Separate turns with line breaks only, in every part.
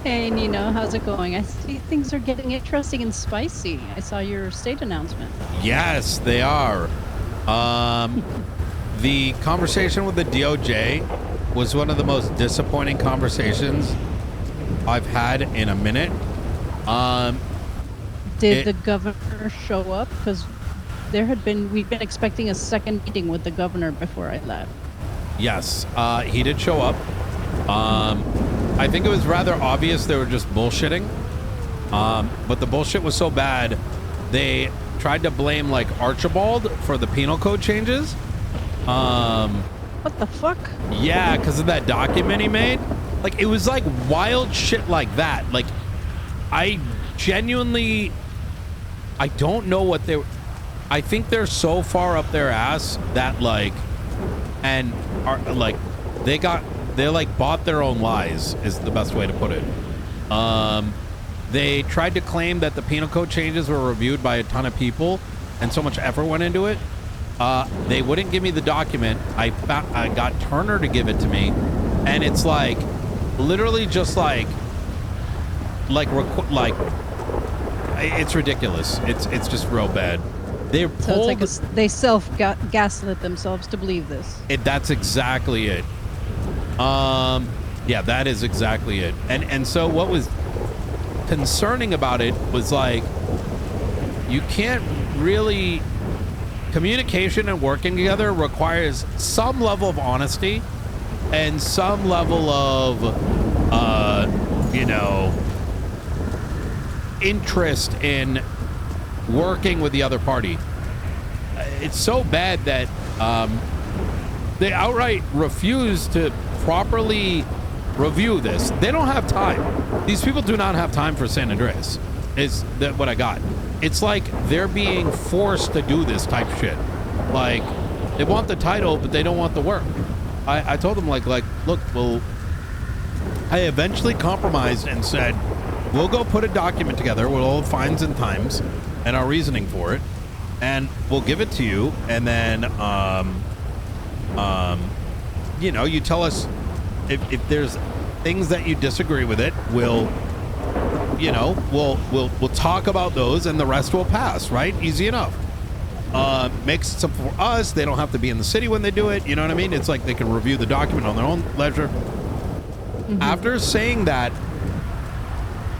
Hey Nino, how's it going? I see things are getting interesting and spicy. I saw your state announcement.
Yes, they are. Um, the conversation with the DOJ was one of the most disappointing conversations I've had in a minute.
Did the governor show up? Because we've been expecting a second meeting with the governor before I left.
Yes, he did show up. I think it was rather obvious they were just bullshitting. But the bullshit was so bad, they tried to blame like Archibald for the penal code changes.
What the fuck?
Yeah, because of that document he made. Like, it was like wild shit like that. Like, I genuinely, I don't know what they were. I think they're so far up their ass that like, and are like, they like bought their own lies is the best way to put it. They tried to claim that the penal code changes were reviewed by a ton of people and so much effort went into it. They wouldn't give me the document. I got Turner to give it to me, and it's like literally just like it's ridiculous. It's just real bad. They pulled.
So it's like they gaslit themselves to believe this.
That's exactly it. Yeah, that is exactly it. And so what was concerning about it was like, you can't really, communication and working together requires some level of honesty and some level of interest in working with the other party. It's so bad that they outright refuse to properly review this. They don't have time. These people do not have time for San Andreas, is that what I got. It's like they're being forced to do this type shit. Like, they want the title, but they don't want the work. I told them, like, look, well, I eventually compromised and said, we'll go put a document together with all the fines and times and our reasoning for it, and we'll give it to you, and then, you tell us if there's things that you disagree with it, we'll talk about those, and the rest will pass, right? Easy enough. Makes it simple for us. They don't have to be in the city when they do it. You know what I mean? It's like they can review the document on their own leisure. Mm-hmm. After saying that,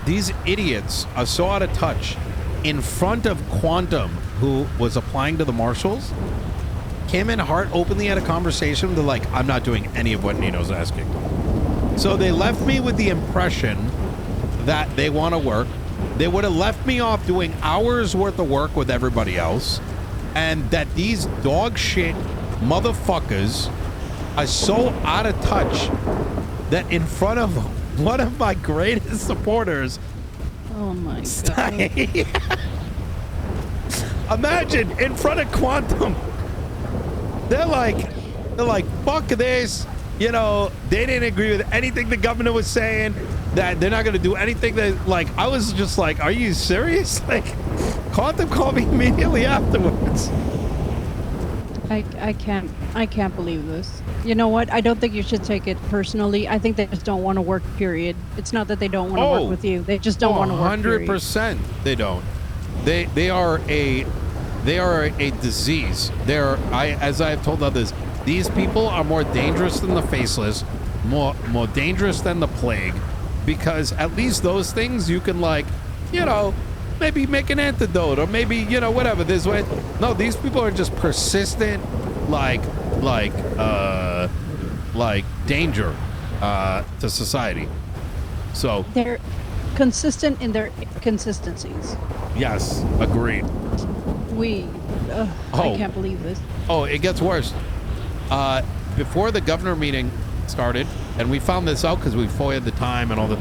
these idiots are so out of touch. In front of Quantum, who was applying to the marshals, came in heart openly had a conversation. They're like, I'm not doing any of what Nino's asking. So they left me with the impression that they want to work. They would have left me off doing hours worth of work with everybody else, and that these dog shit motherfuckers are so out of touch that in front of one of my greatest supporters.
Oh my god.
Imagine in front of Quantum. They're like, fuck this. You know, they didn't agree with anything the governor was saying, that they're not going to do anything that, like, I was just like, are you serious? Like, Quantum called me immediately afterwards.
I can't believe this. You know what? I don't think you should take it personally. I think they just don't want to work, period. It's not that they don't want to work with you. They just don't want to work,
100% they don't. They are a disease. As I have told others, these people are more dangerous than the faceless, more dangerous than the plague, because at least those things you can, like, maybe make an antidote, or maybe, whatever. This way. No, these people are just persistent, like danger to society. So
they're consistent in their inconsistencies.
Yes, agreed.
I can't believe this.
Oh, it gets worse. Before the governor meeting started, and we found this out because we FOIA'd the time and all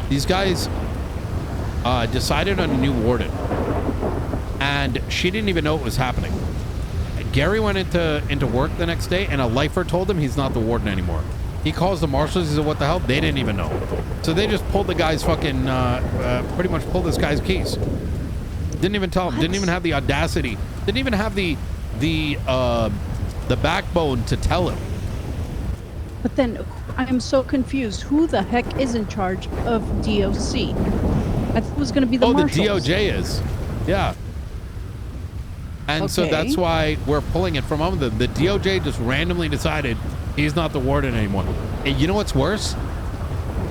these guys decided on a new warden, and she didn't even know it was happening. Gary went into work the next day, and a lifer told him he's not the warden anymore. He calls the marshals. He said, what the hell? They didn't even know. So they just pulled the guy's fucking, pretty much pulled this guy's keys. Didn't even tell him. Didn't even have the audacity. Didn't even have the backbone to tell him.
But then I am so confused. Who the heck is in charge of DOC? I thought it was going to be the marshals.
The DOJ is. Yeah. And so that's why we're pulling it from them. The DOJ just randomly decided he's not the warden anymore. And you know what's worse?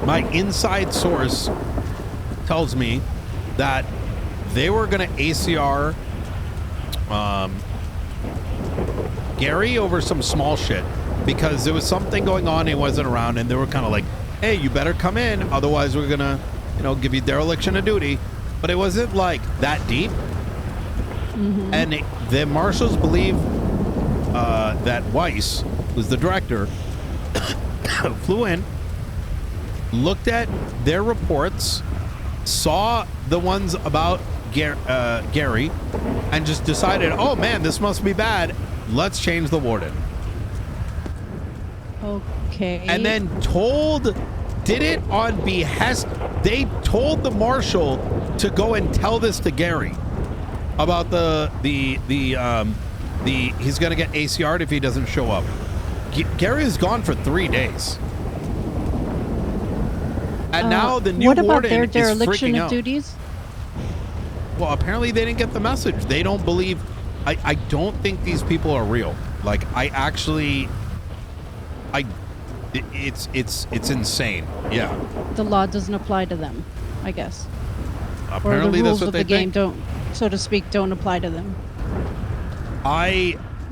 My inside source tells me that they were going to ACR Gary over some small shit because there was something going on. He wasn't around, and they were kind of like, hey, you better come in. Otherwise, we're going to, give you dereliction of duty. But it wasn't like that deep. Mm-hmm. And the marshals believe that Weiss, who's the director, flew in, looked at their reports, saw the ones about Gary, and just decided, oh man, this must be bad. Let's change the warden.
Okay.
And then did it on behest. They told the marshal to go and tell this to Gary about he's going to get ACR'd if he doesn't show up. Gary is gone for 3 days. And now the new warden is freaking out. What about their dereliction of duties? Well, apparently they didn't get the message. They don't believe. I don't think these people are real. Like, it's insane. Yeah.
The law doesn't apply to them, I guess.
Apparently that's what they think.
Or the rules of the game don't, so to speak, don't apply to them.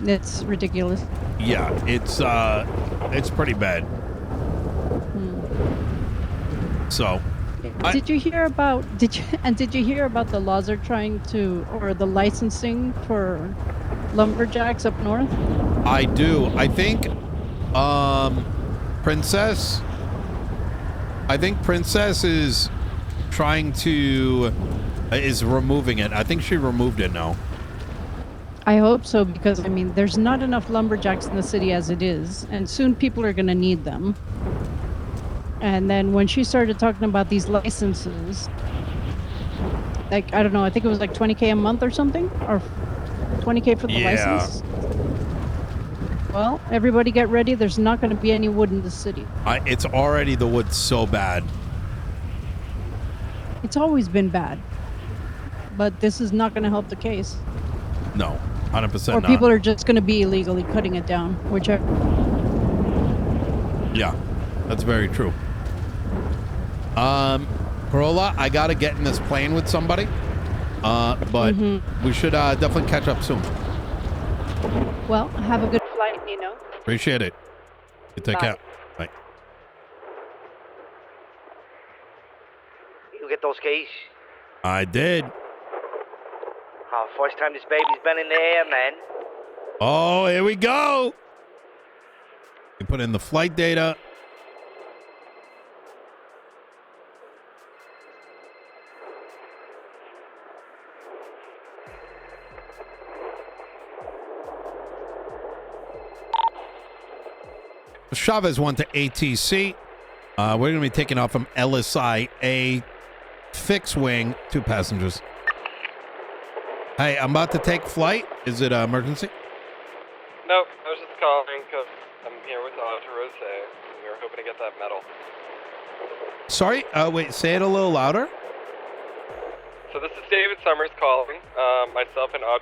It's ridiculous.
Yeah, it's pretty bad. So, did you hear about the laws are trying to, or the licensing for lumberjacks up north? I do. I think Princess is trying to is removing it. I think she removed it now.
I hope so, because I mean, there's not enough lumberjacks in the city as it is, and soon people are going to need them. And then when she started talking about these licenses, like, I don't know, I think it was like $20K a month or something, or $20K for the license. Well, everybody get ready. There's not going to be any wood in the city.
It's already the wood so bad.
It's always been bad. But this is not going to help the case.
No, 100%
Or people are just going to be illegally cutting it down, whichever.
Yeah, that's very true. Carola, I got to get in this plane with somebody. But we should definitely catch up soon.
Well, have a good flight, Nino.
Appreciate it. You take care. Bye.
You get those keys?
I did.
Oh, first time this baby's been in the air, man.
Oh, here we go. You put in the flight data. Chavez went to ATC. We're going to be taking off from LSI-A, fixed wing, 2 passengers. Hey, I'm about to take flight. Is it an emergency?
Nope, I was just calling because I'm here with Auto Rose and we were hoping to get that medal.
Sorry, wait, say it a little louder.
So this is David Summers calling. Myself and Audrey